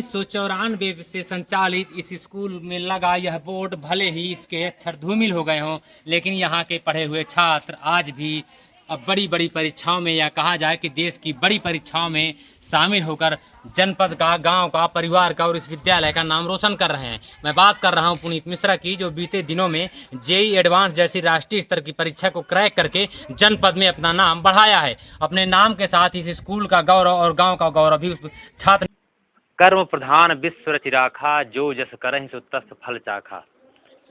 1994 से संचालित इस स्कूल में लगा यह बोर्ड भले ही इसके अक्षर धूमिल हो गए हों, लेकिन यहाँ के पढ़े हुए छात्र आज भी अब बड़ी बड़ी परीक्षाओं में, या कहा जाए कि देश की बड़ी परीक्षाओं में शामिल होकर जनपद का, गांव का, परिवार का और इस विद्यालय का नाम रोशन कर रहे हैं। मैं बात कर रहा हूं पुनीत मिश्रा की, जो बीते दिनों में जेई एडवांस जैसी राष्ट्रीय स्तर की परीक्षा को क्रैक करके जनपद में अपना नाम बढ़ाया है। अपने नाम के साथ इस स्कूल का गौरव और गाँव का गौरव भी उस छात्र कर्म प्रधान विश्व रचि राखा, जो जस करहि सो तस फल चाखा।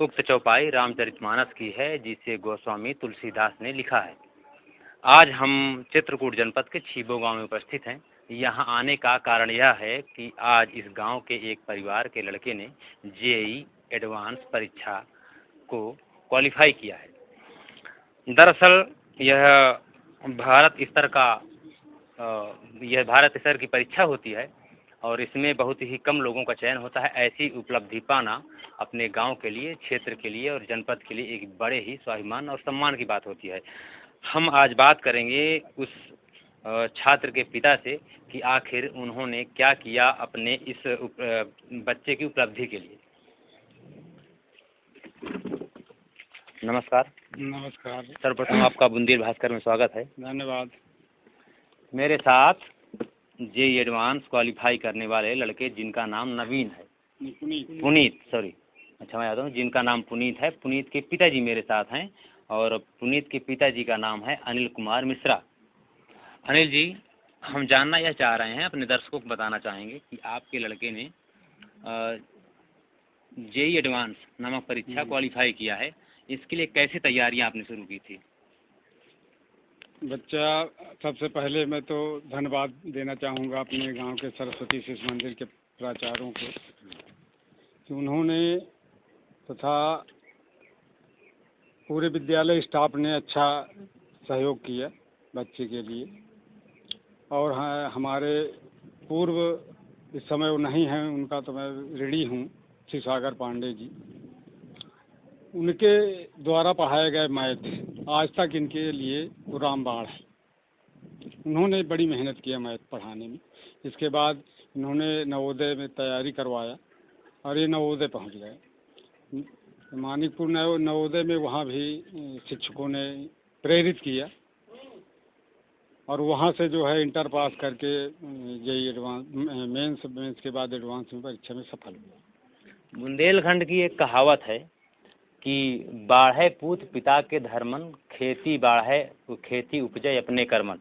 उक्त चौपाई रामचरितमानस की है, जिसे गोस्वामी तुलसीदास ने लिखा है। आज हम चित्रकूट जनपद के छीबो गांव में उपस्थित हैं। यहां आने का कारण यह है कि आज इस गांव के एक परिवार के लड़के ने जेई एडवांस परीक्षा को क्वालिफाई किया है। दरअसल यह भारत स्तर की परीक्षा होती है और इसमें बहुत ही कम लोगों का चयन होता है। ऐसी उपलब्धि पाना अपने गांव के लिए, क्षेत्र के लिए और जनपद के लिए एक बड़े ही स्वाभिमान और सम्मान की बात होती है। हम आज बात करेंगे उस छात्र के पिता से कि आखिर उन्होंने क्या किया अपने इस बच्चे की उपलब्धि के लिए। नमस्कार। नमस्कार। सर्वप्रथम आपका बुंदेल भास्कर में स्वागत है। धन्यवाद। मेरे साथ जेई एडवांस क्वालिफाई करने वाले लड़के, जिनका नाम नवीन है, पुनीत अच्छा मैं आता हूँ, जिनका नाम पुनीत है। पुनीत के पिताजी मेरे साथ हैं और पुनीत के पिताजी का नाम है अनिल कुमार मिश्रा। अनिल जी, हम जानना यह चाह रहे हैं, अपने दर्शकों को बताना चाहेंगे कि आपके लड़के ने जेई एडवांस नामक परीक्षा क्वालिफाई किया है, इसके लिए कैसे तैयारियां आपने शुरू की थी? बच्चा, सबसे पहले मैं तो धन्यवाद देना चाहूँगा अपने गांव के सरस्वती शिशु मंदिर के प्राचार्यों को कि उन्होंने तथा पूरे विद्यालय स्टाफ ने अच्छा सहयोग किया बच्चे के लिए। और हमारे पूर्व इस समय वो नहीं हैं, उनका तो मैं ऋणी हूँ, श्री सागर पांडे जी। उनके द्वारा पढ़ाए गए मैथ आज तक इनके लिए तो रामबाण है। उन्होंने बड़ी मेहनत किया मैथ पढ़ाने में। इसके बाद इन्होंने नवोदय में तैयारी करवाया और ये नवोदय पहुंच गए। मानिकपुर नवोदय में वहाँ भी शिक्षकों ने प्रेरित किया और वहाँ से जो है इंटर पास करके जेई एडवांस मेंस के बाद एडवांस में परीक्षा में सफल हुआ। बुंदेलखंड की एक कहावत है कि बाढ़े पूत पिता के धर्मन, खेती उपजे अपने कर्मन।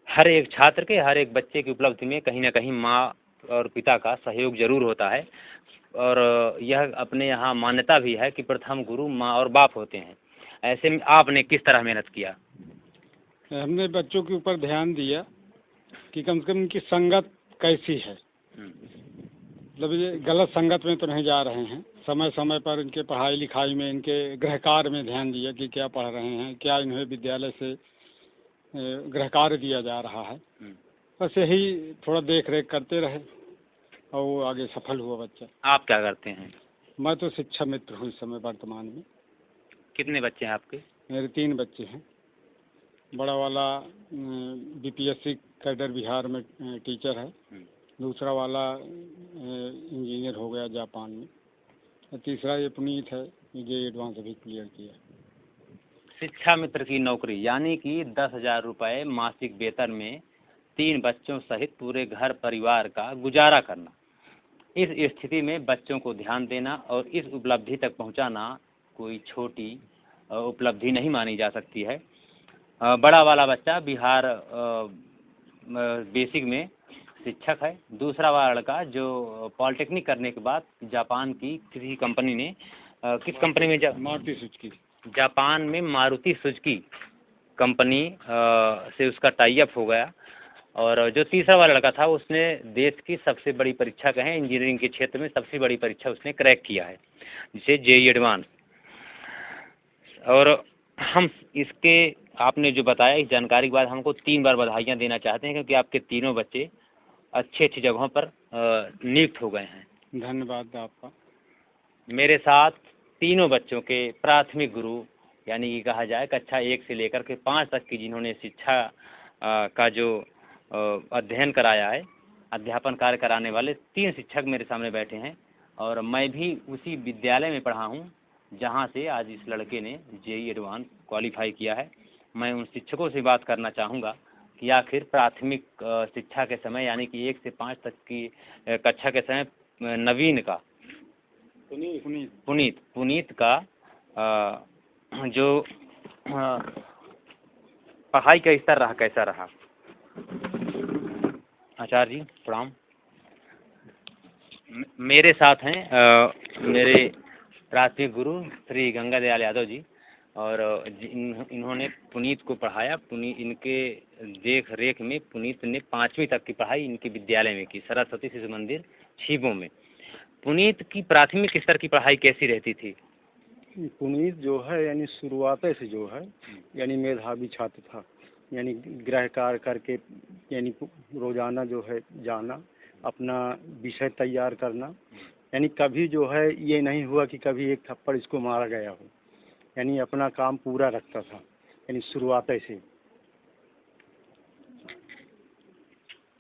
हर एक छात्र के, हर एक बच्चे की उपलब्धि में कहीं ना कहीं माँ और पिता का सहयोग जरूर होता है और यह अपने यहाँ मान्यता भी है कि प्रथम गुरु माँ और बाप होते हैं। ऐसे में आपने किस तरह मेहनत किया? हमने बच्चों के ऊपर ध्यान दिया कि कम से कम इनकी संगत कैसी है, मतलब ये गलत संगत में तो नहीं जा रहे हैं। समय समय पर इनके पढ़ाई लिखाई में, इनके गृह कार्य में ध्यान दिया कि क्या पढ़ रहे हैं, क्या इन्हें विद्यालय से गृह कार्य दिया जा रहा है। बस यही थोड़ा देख रेख करते रहे और वो आगे सफल हुआ बच्चा। आप क्या करते हैं? मैं तो शिक्षा मित्र हूँ इस समय वर्तमान में। कितने बच्चे हैं आपके? मेरे 3 बच्चे हैं। बड़ा वाला बीपीएससी कैडर बिहार में टीचर है, दूसरा वाला इंजीनियर हो गया जापान में, और तीसरा ये पुनीत है, ये एडवांस अभी क्लियर किया। शिक्षा मित्र की नौकरी यानी कि 10,000 रुपये मासिक वेतन में 3 बच्चों सहित पूरे घर परिवार का गुजारा करना, इस स्थिति में बच्चों को ध्यान देना और इस उपलब्धि तक पहुंचाना कोई छोटी उपलब्धि नहीं मानी जा सकती है। बड़ा वाला बच्चा बिहार बेसिक में शिक्षक है। दूसरा वाला लड़का जो पॉलिटेक्निक करने के बाद जापान की किसी कंपनी ने, किस कंपनी में, मारुति सुजुकी, जापान में मारुति सुजुकी कंपनी से उसका टाई अप हो गया। और जो तीसरा वाला लड़का था, उसने देश की सबसे बड़ी परीक्षा कहें, इंजीनियरिंग के क्षेत्र में सबसे बड़ी परीक्षा उसने क्रैक किया है, जिसे जेई एडवांस। और हम इसके, आपने जो बताया इस जानकारी के बाद हमको 3 बार बधाइयाँ देना चाहते हैं, क्योंकि आपके तीनों बच्चे अच्छी अच्छी जगहों पर नियुक्त हो गए हैं। धन्यवाद आपका। मेरे साथ तीनों बच्चों के प्राथमिक गुरु, यानी कि कहा जाए कक्षा 1 से लेकर के 5 तक की जिन्होंने शिक्षा का जो अध्ययन कराया है, अध्यापन कार्य कराने वाले 3 शिक्षक मेरे सामने बैठे हैं और मैं भी उसी विद्यालय में पढ़ा हूँ जहाँ से आज इस लड़के ने जेईई एडवांस क्वालिफाई किया है। मैं उन शिक्षकों से बात करना चाहूँगा कि आखिर प्राथमिक शिक्षा के समय यानी कि 1 से 5 तक की कक्षा के समय नवीन का पुनीत का जो पढ़ाई का स्तर रहा कैसा रहा। आचार्य जी प्रणाम। मेरे साथ हैं मेरे प्राथमिक गुरु श्री गंगा दयाल यादव जी और इन्होंने पुनीत को पढ़ाया। इनके देख रेख में पुनीत ने 5वीं तक की पढ़ाई इनके विद्यालय में की, सरस्वती शिशु मंदिर छीबों में। पुनीत की प्राथमिक स्तर की पढ़ाई कैसी रहती थी? पुनीत जो है यानी शुरुआत से जो है यानी मेधावी छात्र था, यानी गृह कार्य करके यानी रोजाना जो है जाना, अपना विषय तैयार करना, यानी कभी जो है ये नहीं हुआ कि कभी एक थप्पड़ इसको मारा गया हो, यानी अपना काम पूरा रखता था यानी शुरुआत से।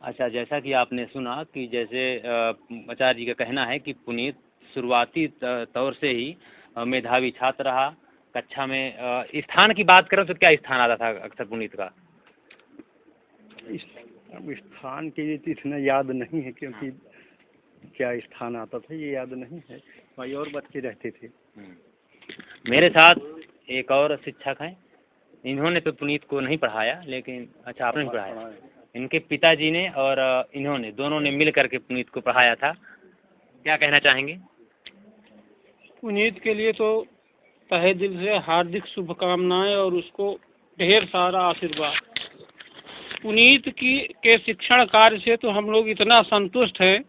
अच्छा, जैसा कि आपने सुना कि जैसे आचार्य जी का कहना है कि पुनीत शुरुआती तौर से ही मेधावी छात्र रहा। कक्षा में स्थान की बात करें तो क्या स्थान आता था अक्सर पुनीत का? अब स्थान के लिए तो इतना याद नहीं है, क्योंकि क्या स्थान आता था ये याद नहीं है, भाई और बच्चे रहते थे। मेरे साथ एक और शिक्षक हैं, इन्होंने तो पुनीत को नहीं पढ़ाया, लेकिन अच्छा आपने नहीं पढ़ाया, इनके पिताजी ने और इन्होंने दोनों ने मिल करके पुनीत को पढ़ाया था। क्या कहना चाहेंगे? पुनीत के लिए तो तहे दिल से हार्दिक शुभकामनाएं और उसको ढेर सारा आशीर्वाद। पुनीत के शिक्षण कार्य से तो हम लोग इतना संतुष्ट हैं,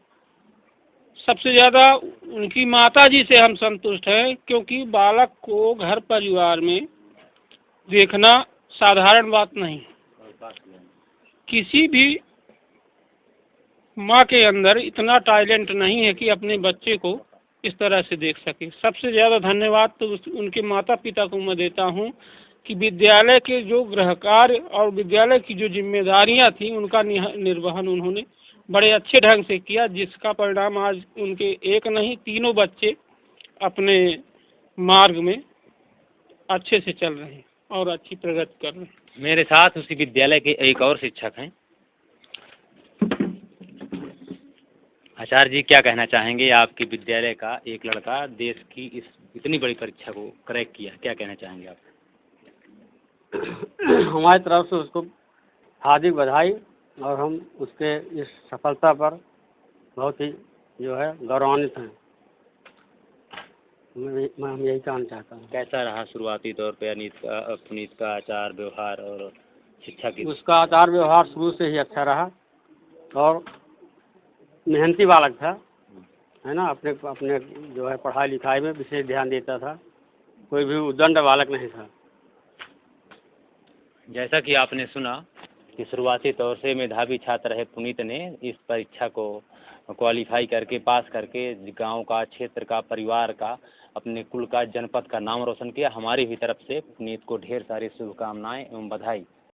सबसे ज़्यादा उनकी माता जी से हम संतुष्ट हैं, क्योंकि बालक को घर परिवार में देखना साधारण बात नहीं। किसी भी माँ के अंदर इतना टैलेंट नहीं है कि अपने बच्चे को इस तरह से देख सके। सबसे ज़्यादा धन्यवाद तो उनके माता पिता को मैं देता हूँ कि विद्यालय के जो गृह कार्य और विद्यालय की जो जिम्मेदारियाँ थी उनका निर्वहन उन्होंने बड़े अच्छे ढंग से किया, जिसका परिणाम आज उनके एक नहीं 3 बच्चे अपने मार्ग में अच्छे से चल रहे हैं और अच्छी प्रगति कर रहे हैं। मेरे साथ उसी विद्यालय के एक और शिक्षक हैं। आचार्य जी क्या कहना चाहेंगे? आपके विद्यालय का एक लड़का देश की इतनी बड़ी परीक्षा को क्रैक किया, क्या कहना चाहेंगे आप? हमारी तरफ से उसको हार्दिक बधाई और हम उसके इस सफलता पर बहुत ही जो है गौरवान्वित हैं। मैं हम यही कहना चाहता हूँ। कैसा रहा शुरुआती तौर पे पुनीत का आचार व्यवहार और शिक्षा की? उसका आचार व्यवहार शुरू से ही अच्छा रहा और मेहनती बालक था, है ना। अपने जो है पढ़ाई लिखाई में विशेष ध्यान देता था, कोई भी उद्दंड बालक नहीं था। जैसा कि आपने सुना कि शुरुआती तौर से मेधावी छात्र रहे पुनीत ने इस परीक्षा को क्वालिफाई करके पास करके गांव का, क्षेत्र का, परिवार का, अपने कुल का, जनपद का नाम रोशन किया। हमारी भी तरफ से पुनीत को ढेर सारी शुभकामनाएं एवं बधाई।